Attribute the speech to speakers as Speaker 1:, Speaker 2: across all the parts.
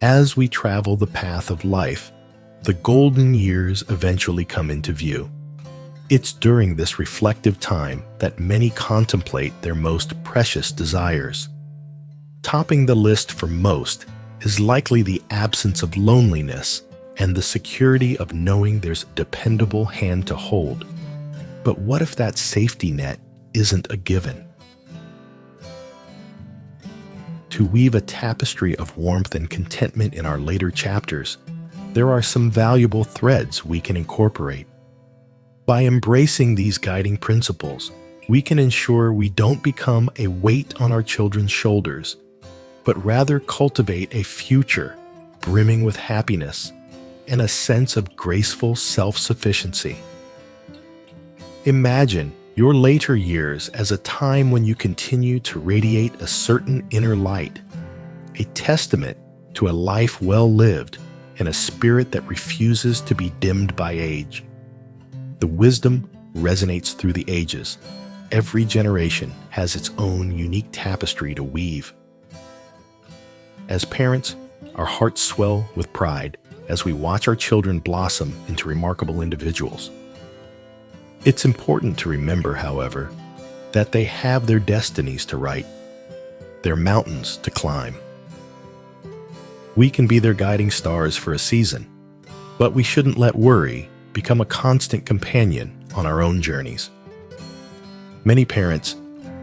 Speaker 1: As we travel the path of life, the golden years eventually come into view. It's during this reflective time that many contemplate their most precious desires. Topping the list for most is likely the absence of loneliness and the security of knowing there's a dependable hand to hold. But what if that safety net isn't a given? To weave a tapestry of warmth and contentment in our later chapters, there are some valuable threads we can incorporate. By embracing these guiding principles, we can ensure we don't become a weight on our children's shoulders, but rather cultivate a future brimming with happiness and a sense of graceful self-sufficiency. Imagine your later years as a time when you continue to radiate a certain inner light, a testament to a life well lived and a spirit that refuses to be dimmed by age. The wisdom resonates through the ages. Every generation has its own unique tapestry to weave. As parents, our hearts swell with pride as we watch our children blossom into remarkable individuals. It's important to remember, however, that they have their destinies to write, their mountains to climb. We can be their guiding stars for a season, but we shouldn't let worry become a constant companion on our own journeys. Many parents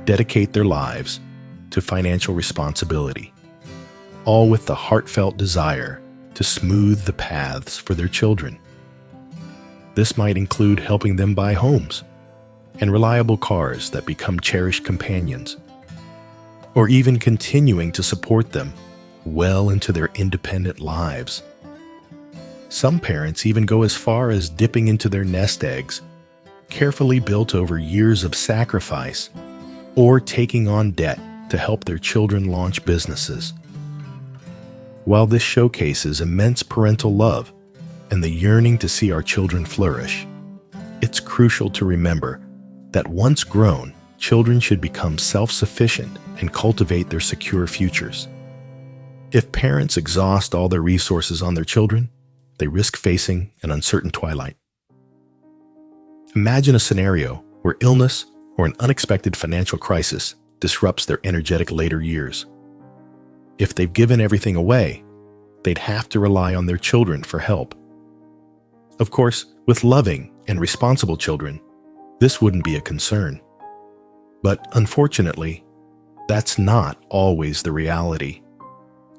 Speaker 1: dedicate their lives to financial responsibility, all with the heartfelt desire to smooth the paths for their children. This might include helping them buy homes and reliable cars that become cherished companions, or even continuing to support them well into their independent lives. Some parents even go as far as dipping into their nest eggs, carefully built over years of sacrifice, or taking on debt to help their children launch businesses. While this showcases immense parental love and the yearning to see our children flourish, it's crucial to remember that once grown, children should become self-sufficient and cultivate their secure futures. If parents exhaust all their resources on their children, they risk facing an uncertain twilight. Imagine a scenario where illness or an unexpected financial crisis disrupts their energetic later years. If they've given everything away, they'd have to rely on their children for help. Of course, with loving and responsible children, this wouldn't be a concern. But unfortunately, that's not always the reality.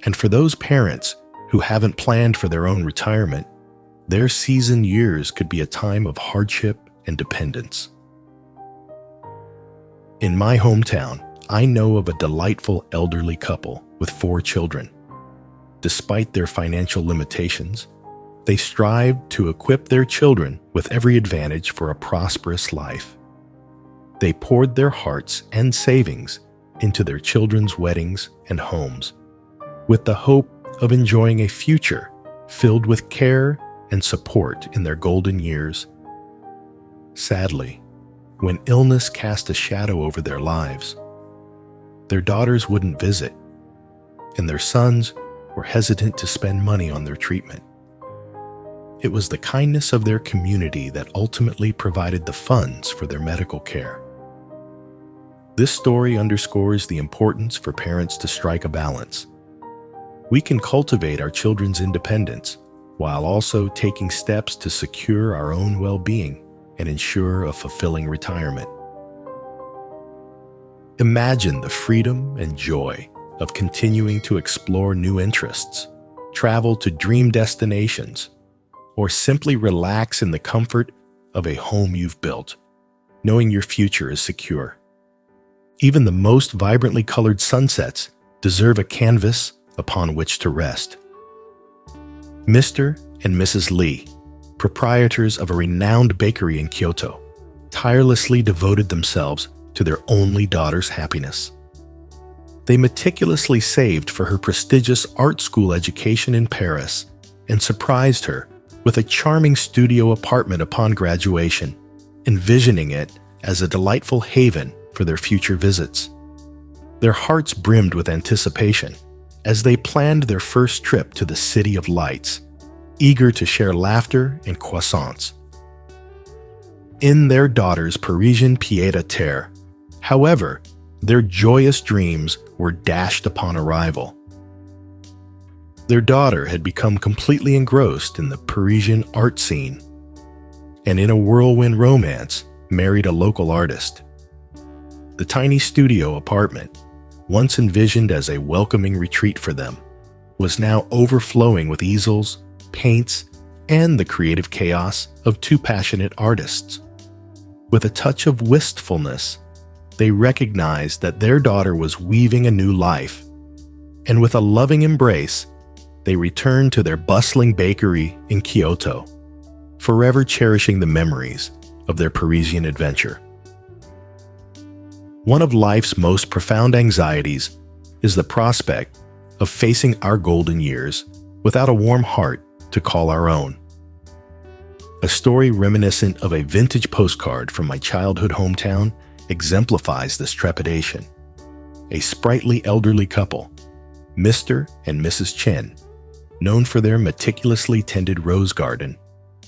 Speaker 1: And for those parents who haven't planned for their own retirement, their seasoned years could be a time of hardship and dependence. In my hometown, I know of a delightful elderly couple with 4 children. Despite their financial limitations, they strive to equip their children with every advantage for a prosperous life. They poured their hearts and savings into their children's weddings and homes, with the hope of enjoying a future filled with care and support in their golden years. Sadly, when illness cast a shadow over their lives, their daughters wouldn't visit, and their sons were hesitant to spend money on their treatment. It was the kindness of their community that ultimately provided the funds for their medical care. This story underscores the importance for parents to strike a balance. We can cultivate our children's independence while also taking steps to secure our own well-being and ensure a fulfilling retirement. Imagine the freedom and joy of continuing to explore new interests, travel to dream destinations, or simply relax in the comfort of a home you've built, knowing your future is secure. Even the most vibrantly colored sunsets deserve a canvas upon which to rest. Mr. and Mrs. Lee, proprietors of a renowned bakery in Kyoto, tirelessly devoted themselves to their only daughter's happiness. They meticulously saved for her prestigious art school education in Paris and surprised her with a charming studio apartment upon graduation, envisioning it as a delightful haven for their future visits. Their hearts brimmed with anticipation as they planned their first trip to the City of Lights, eager to share laughter and croissants. In their daughter's Parisian pied-à-terre, however, their joyous dreams were dashed upon arrival. Their daughter had become completely engrossed in the Parisian art scene, and in a whirlwind romance, married a local artist. The tiny studio apartment, once envisioned as a welcoming retreat for them, was now overflowing with easels, paints, and the creative chaos of two passionate artists. With a touch of wistfulness, they recognized that their daughter was weaving a new life, and with a loving embrace, they returned to their bustling bakery in Kyoto, forever cherishing the memories of their Parisian adventure. One of life's most profound anxieties is the prospect of facing our golden years without a warm heart to call our own. A story reminiscent of a vintage postcard from my childhood hometown exemplifies this trepidation. A sprightly elderly couple, Mr. and Mrs. Chen, known for their meticulously tended rose garden,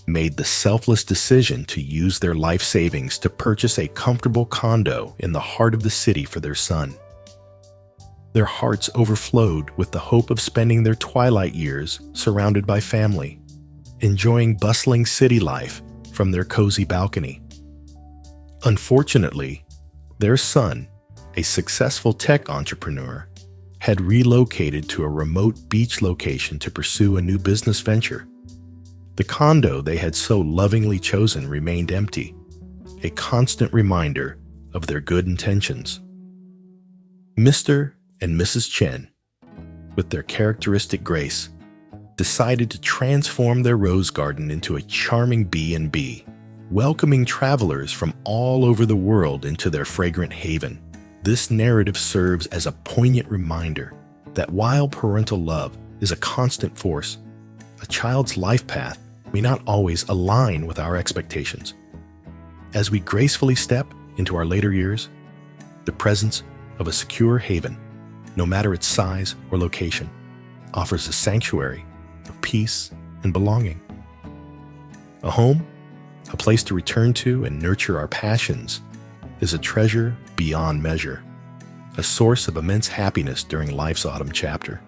Speaker 1: made the selfless decision to use their life savings to purchase a comfortable condo in the heart of the city for their son. Their hearts overflowed with the hope of spending their twilight years surrounded by family, enjoying bustling city life from their cozy balcony. Unfortunately, their son, a successful tech entrepreneur, had relocated to a remote beach location to pursue a new business venture. The condo they had so lovingly chosen remained empty, a constant reminder of their good intentions. Mr. and Mrs. Chen, with their characteristic grace, decided to transform their rose garden into a charming B&B, welcoming travelers from all over the world into their fragrant haven. This narrative serves as a poignant reminder that while parental love is a constant force, a child's life path may not always align with our expectations. As we gracefully step into our later years, the presence of a secure haven, no matter its size or location, offers a sanctuary of peace and belonging. A home, a place to return to and nurture our passions, is a treasure beyond measure, a source of immense happiness during life's autumn chapter.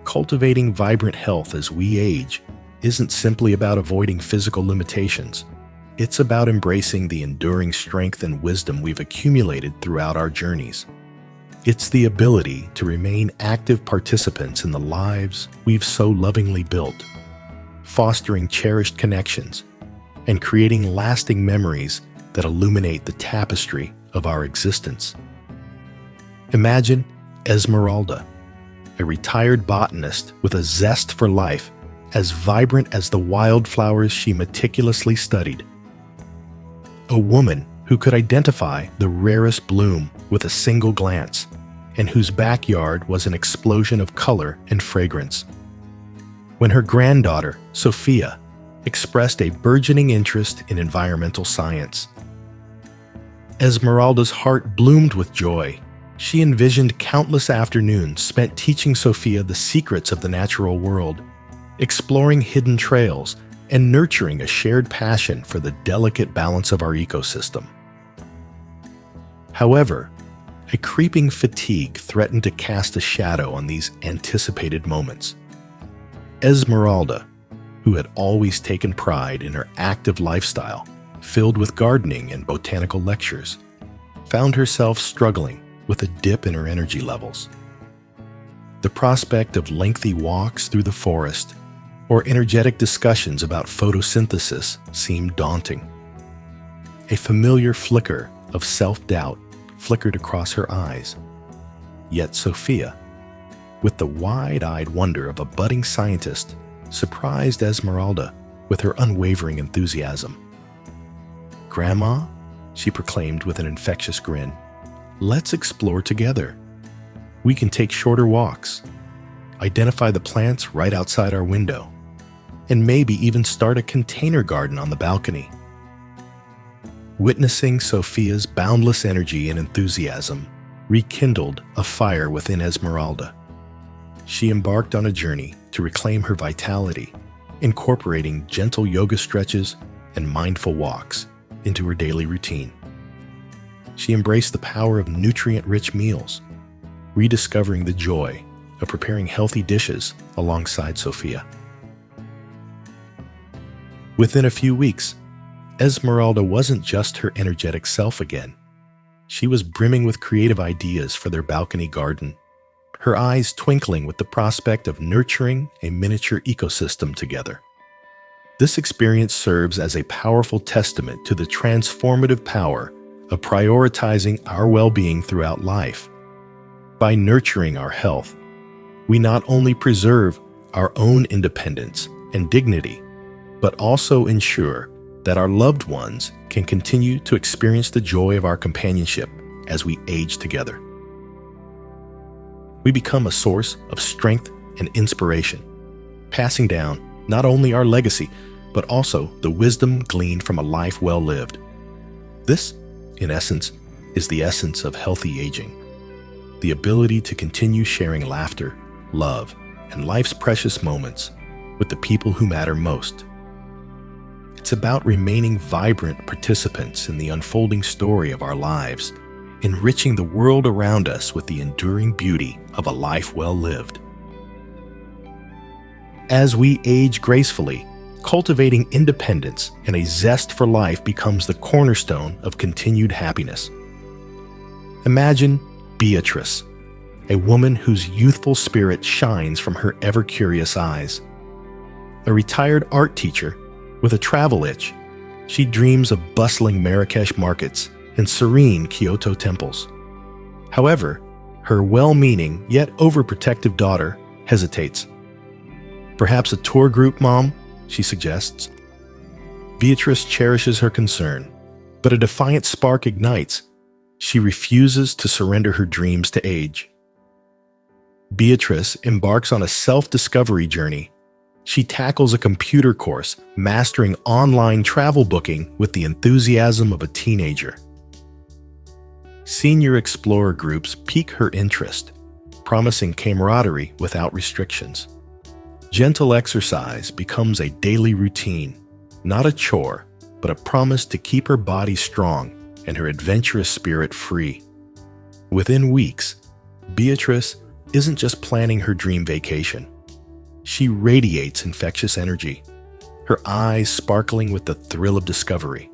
Speaker 1: Cultivating vibrant health as we age isn't simply about avoiding physical limitations. It's about embracing the enduring strength and wisdom we've accumulated throughout our journeys. It's the ability to remain active participants in the lives we've so lovingly built, fostering cherished connections and creating lasting memories that illuminate the tapestry of our existence. Imagine Esmeralda, a retired botanist with a zest for life as vibrant as the wildflowers she meticulously studied. A woman who could identify the rarest bloom with a single glance, and whose backyard was an explosion of color and fragrance. When her granddaughter, Sophia, expressed a burgeoning interest in environmental science, Esmeralda's heart bloomed with joy. She envisioned countless afternoons spent teaching Sophia the secrets of the natural world, exploring hidden trails, and nurturing a shared passion for the delicate balance of our ecosystem. However, a creeping fatigue threatened to cast a shadow on these anticipated moments. Esmeralda, who had always taken pride in her active lifestyle, filled with gardening and botanical lectures, found herself struggling with a dip in her energy levels. The prospect of lengthy walks through the forest or energetic discussions about photosynthesis seemed daunting. A familiar flicker of self-doubt flickered across her eyes. Yet Sophia, with the wide-eyed wonder of a budding scientist, surprised Esmeralda with her unwavering enthusiasm. "Grandma," she proclaimed with an infectious grin, "let's explore together. We can take shorter walks, identify the plants right outside our window, and maybe even start a container garden on the balcony." Witnessing Sophia's boundless energy and enthusiasm rekindled a fire within Esmeralda. she embarked on a journey to reclaim her vitality, incorporating gentle yoga stretches and mindful walks into her daily routine. She embraced the power of nutrient-rich meals, rediscovering the joy of preparing healthy dishes alongside Sophia. Within a few weeks, Esmeralda wasn't just her energetic self again. She was brimming with creative ideas for their balcony garden, her eyes twinkling with the prospect of nurturing a miniature ecosystem together. This experience serves as a powerful testament to the transformative power of prioritizing our well-being throughout life. By nurturing our health, we not only preserve our own independence and dignity, but also ensure that our loved ones can continue to experience the joy of our companionship as we age together. We become a source of strength and inspiration, passing down not only our legacy, but also the wisdom gleaned from a life well lived. This, in essence, is the essence of healthy aging, the ability to continue sharing laughter, love, and life's precious moments with the people who matter most. It's about remaining vibrant participants in the unfolding story of our lives, enriching the world around us with the enduring beauty of a life well lived. As we age gracefully, cultivating independence and a zest for life becomes the cornerstone of continued happiness. Imagine Beatrice, a woman whose youthful spirit shines from her ever-curious eyes. A retired art teacher with a travel itch, she dreams of bustling Marrakesh markets and serene Kyoto temples. However, her well-meaning yet overprotective daughter hesitates. Perhaps a tour group, Mom, she suggests. Beatrice cherishes her concern, but a defiant spark ignites. She refuses to surrender her dreams to age. Beatrice embarks on a self-discovery journey. She tackles a computer course, mastering online travel booking with the enthusiasm of a teenager. Senior explorer groups pique her interest, promising camaraderie without restrictions. Gentle exercise becomes a daily routine, not a chore, but a promise to keep her body strong and her adventurous spirit free. Within weeks, Beatrice isn't just planning her dream vacation. She radiates infectious energy, her eyes sparkling with the thrill of discovery.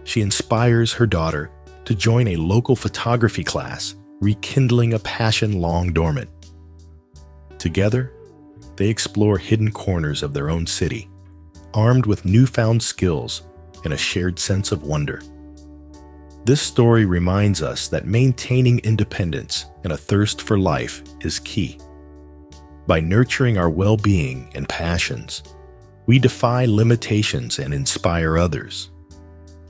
Speaker 1: She inspires her daughter to join a local photography class, rekindling a passion long dormant. Together, they explore hidden corners of their own city, armed with newfound skills and a shared sense of wonder. This story reminds us that maintaining independence and a thirst for life is key. By nurturing our well-being and passions, we defy limitations and inspire others.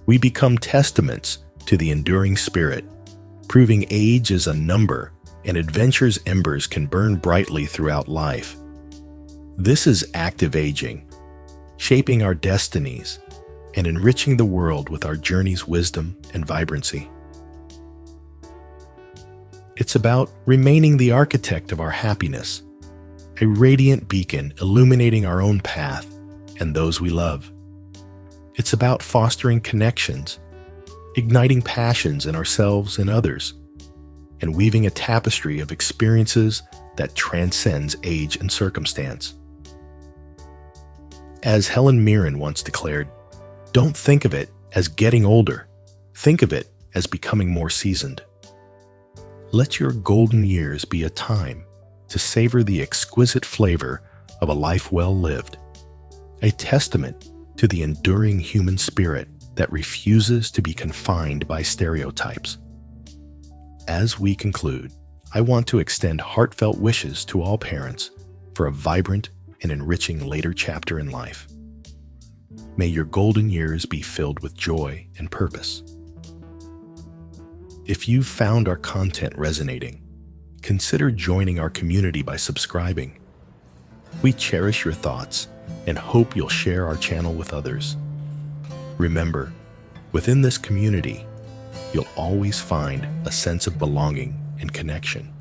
Speaker 1: We become testaments to the enduring spirit, proving age is a number and adventure's embers can burn brightly throughout life. This is active aging, shaping our destinies and enriching the world with our journey's wisdom and vibrancy. It's about remaining the architect of our happiness, a radiant beacon illuminating our own path and those we love. It's about fostering connections, igniting passions in ourselves and others, and weaving a tapestry of experiences that transcends age and circumstance. As Helen Mirren once declared, don't think of it as getting older. Think of it as becoming more seasoned. Let your golden years be a time to savor the exquisite flavor of a life well lived, a testament to the enduring human spirit that refuses to be confined by stereotypes. As we conclude, I want to extend heartfelt wishes to all parents for a vibrant and enriching later chapter in life. May your golden years be filled with joy and purpose. If you've found our content resonating, consider joining our community by subscribing. We cherish your thoughts and hope you'll share our channel with others. Remember, within this community, you'll always find a sense of belonging and connection.